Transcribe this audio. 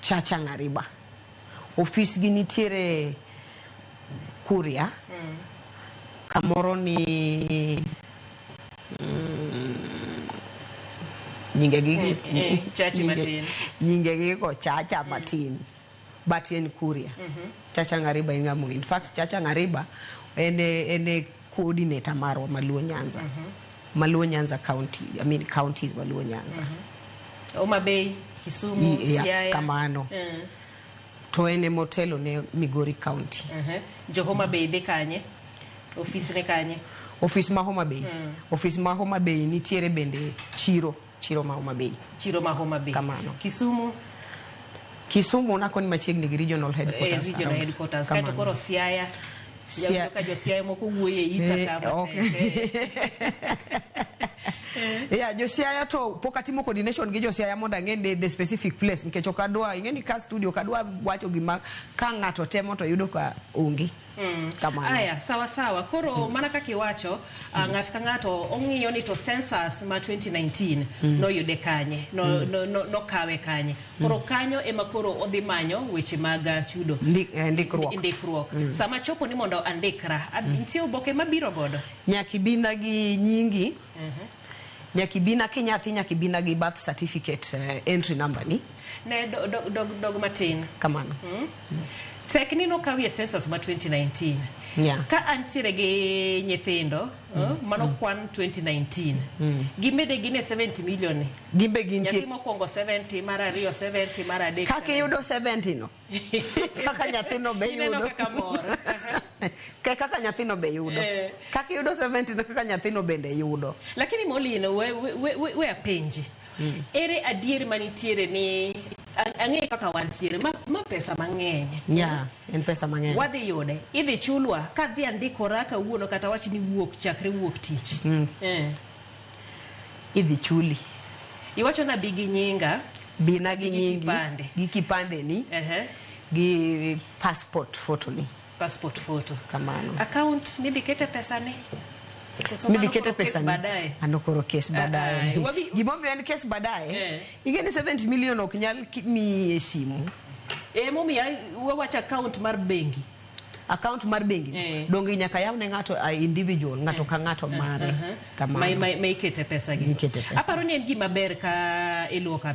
Chacha Ngariba. Office gi nitiere Kuria. Kamoro ni nyingegi ko Chacha Matin. But in Kuria. Chacha Ngariba ingamu. In fact, Chacha Ngariba ene coordinator marwa Maluo Nyanza. Maluo Nyanza County. I mean counties Maluo Nyanza. Homa Bay, Kisumu, Siaya. Kamano. To ene motelo ne Migori County. Jo Homa Bay de kanye. Office ne kanye. Office ma Homa Bay. Office ma Homa Bay nitiere bende Chiro ma Homa Bay. Chiro ma Homa Bay. Kamano. Kisumu na koni machiegni gi regional headquarters. Regional headquarters. Kaito koro Siaya. Siaya moko wuoye ita kama. Yeah, jo Siaya to pokatimo coordination gi jo Siaya mondo ngende the specific place nkecho kadwa ingeni ka studio kadwa wacho gima ka ngato temo to yudo ka ongi. Kamano. Aya, sawa. Koro mana kaki wacho ngat ka ngato ongiyo ni to census ma 2019 no yude kanye, no kawe kanye. Koro kanyo ema koro odhi manyo weche mag chudo. Ndikruok. Sama chopo ni mondo andikra, nitie oboke mabiro godo. Nyakibina gi nyingi. Nyakibina kinyathi nyakibina gi birth certificate entry number ni. Ne dog matin. Kamano. Tekni no kawie census ma 2019. Yeah. Ka antiere gi nyithindo, mano kwan 2019. Gimede gine 70 million. Gimbe ginti. Nyathi mokwongo 70, mara riyo 70, mara adek. Kaka yudo 70 no. Kaka nyathino be yudo. Ineno kaka mor. Kaka nyathino be yudo. Kaka yudo 70 no kaka nyathino bende yudo. Lakini Molino we apenji. Ere adier manitiere ni ang'e kaka wantiere ma pesa mang'eny. Yeah, en pesa mang'eny. Wadhi yude. Idhi chulwa ka dhi andikora ka wuono kata wach ni chakre wuok tich. Idhi chuli. Iwacho na bigi nyinga. Bina gi nyingi. Gi kipande ni. Gi passport photo ni. Passport photo. Kamano. Account nidhi kete pesa ni. Midi kete pesa ni. Anokoro case badaye. Gimombe yani case badaye. Igeni 70 million okinyal mi simu. Momi wawacha account mar bengi. Account mar bengi. Dongi nyaka yawne ngato individual, ngato ka ngato mare. Kamano. May ikete pesa gi. Aparo ni en gima ber ka iluoka